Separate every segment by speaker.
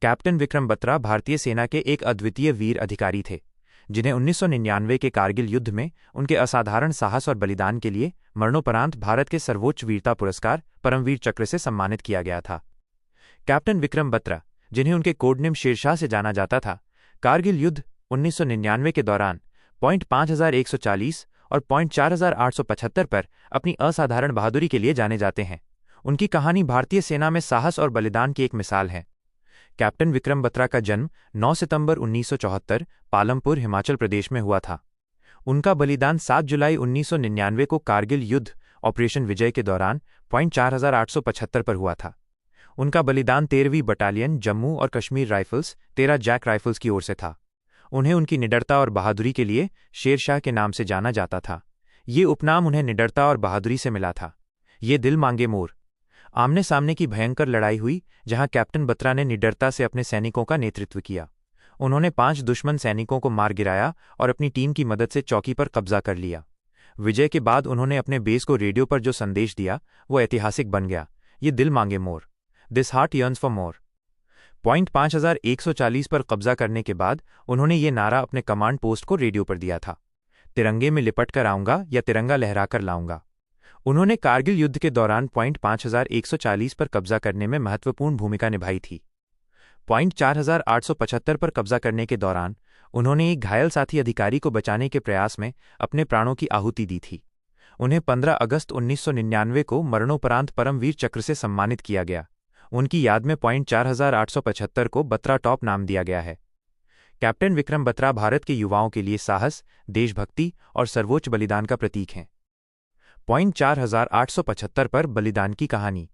Speaker 1: Captain Vikram Batra भारतीय सेना के एक अद्वितीय वीर अधिकारी थे, जिन्हें 1999 के कारगिल युद्ध में उनके असाधारण साहस और बलिदान के लिए मरणोपरांत भारत के सर्वोच्च वीरता पुरस्कार परमवीर चक्र से सम्मानित किया गया था। कैप्टन विक्रम बत्रा, जिन्हें उनके कोडनेम शेरशाह से जाना जाता था, कारगिल युद्ध 1999 के दौरान पॉइंट 5140 और पॉइंट 4875 पर अपनी असाधारण बहादुरी के लिए जाने जाते हैं। उनकी कहानी भारतीय सेना में साहस और बलिदान की एक मिसाल है। कैप्टन विक्रम बत्रा का जन्म 9 सितंबर 1974 पालमपुर, हिमाचल प्रदेश में हुआ था। उनका बलिदान 7 जुलाई 1999 को कारगिल युद्ध ऑपरेशन विजय के दौरान पॉइंट 4875 पर हुआ था। उनका बलिदान 13वीं बटालियन जम्मू और कश्मीर राइफल्स 13 जैक राइफल्स की ओर से था। उन्हें उनकी निडरता और बहादुरी के लिए शेरशाह के नाम से जाना जाता था। ये उपनाम उन्हें निडरता और बहादुरी से मिला था। ये दिल मांगे मोर। आमने सामने की भयंकर लड़ाई हुई, जहां कैप्टन बत्रा ने निडरता से अपने सैनिकों का नेतृत्व किया। उन्होंने 5 दुश्मन सैनिकों को मार गिराया और अपनी टीम की मदद से चौकी पर कब्जा कर लिया। विजय के बाद उन्होंने अपने बेस को रेडियो पर जो संदेश दिया वो ऐतिहासिक बन गया। ये दिल मांगे more, this heart yearns for more. Point 5140 पर कब्जा करने के बाद उन्होंने ये नारा अपने कमांड पोस्ट को रेडियो पर दिया था, तिरंगे में लिपट कर आऊंगा या तिरंगा लहराकर लाऊंगा। उन्होंने कारगिल युद्ध के दौरान पॉइंट 5140 पर कब्जा करने में महत्वपूर्ण भूमिका निभाई थी। पॉइंट 4875 पर कब्जा करने के दौरान उन्होंने एक घायल साथी अधिकारी को बचाने के प्रयास में अपने प्राणों की आहुति दी थी। उन्हें 15 अगस्त 1999 को मरणोपरांत परमवीर चक्र से सम्मानित किया गया। उनकी याद में पॉइंट 4875 को बत्रा टॉप नाम दिया गया है। कैप्टन विक्रम बत्रा भारत के युवाओं के लिए साहस, देशभक्ति और सर्वोच्च बलिदान का प्रतीक हैं। पॉइंट 4875 पर बलिदान की कहानी।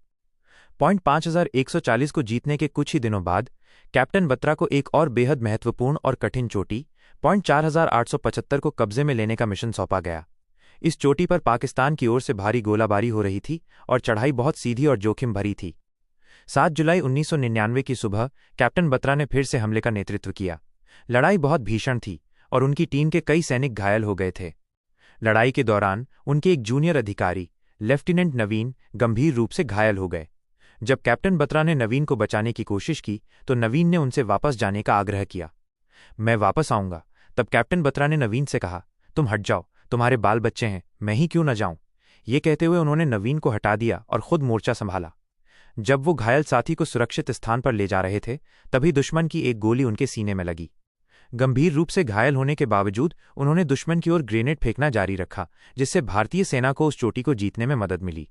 Speaker 1: पॉइंट 5140 को जीतने के कुछ ही दिनों बाद कैप्टन बत्रा को एक और बेहद महत्वपूर्ण और कठिन चोटी पॉइंट 4875 को कब्जे में लेने का मिशन सौंपा गया। इस चोटी पर पाकिस्तान की ओर से भारी गोलाबारी हो रही थी और चढ़ाई बहुत सीधी और जोखिम भरी थी। 7 जुलाई 1999 की सुबह कैप्टन बत्रा ने फिर से हमले का नेतृत्व किया। लड़ाई बहुत भीषण थी और उनकी टीम के कई सैनिक घायल हो गए थे। लड़ाई के दौरान उनके एक जूनियर अधिकारी लेफ्टिनेंट नवीन गंभीर रूप से घायल हो गए। जब कैप्टन बत्रा ने नवीन को बचाने की कोशिश की तो नवीन ने उनसे वापस जाने का आग्रह किया। मैं वापस आऊंगा। तब कैप्टन बत्रा ने नवीन से कहा, तुम हट जाओ, तुम्हारे बाल बच्चे हैं, मैं ही क्यों न जाऊं। ये कहते हुए उन्होंने नवीन को हटा दिया और खुद मोर्चा संभाला। जब वो घायल साथी को सुरक्षित स्थान पर ले जा रहे थे, तभी दुश्मन की एक गोली उनके सीने में लगी। गंभीर रूप से घायल होने के बावजूद उन्होंने दुश्मन की ओर ग्रेनेड फेंकना जारी रखा, जिससे भारतीय सेना को उस चोटी को जीतने में मदद मिली।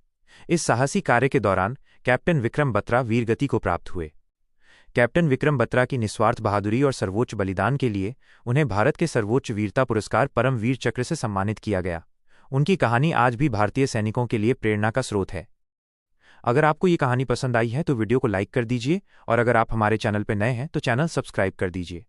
Speaker 1: इस साहसी कार्य के दौरान कैप्टन विक्रम बत्रा वीरगति को प्राप्त हुए। कैप्टन विक्रम बत्रा की निस्वार्थ बहादुरी और सर्वोच्च बलिदान के लिए उन्हें भारत के सर्वोच्च वीरता पुरस्कार परमवीर चक्र से सम्मानित किया गया। उनकी कहानी आज भी भारतीय सैनिकों के लिए प्रेरणा का स्रोत है। अगर आपको ये कहानी पसंद आई है तो वीडियो को लाइक कर दीजिए और अगर आप हमारे चैनल पर नए हैं तो चैनल सब्सक्राइब कर दीजिए।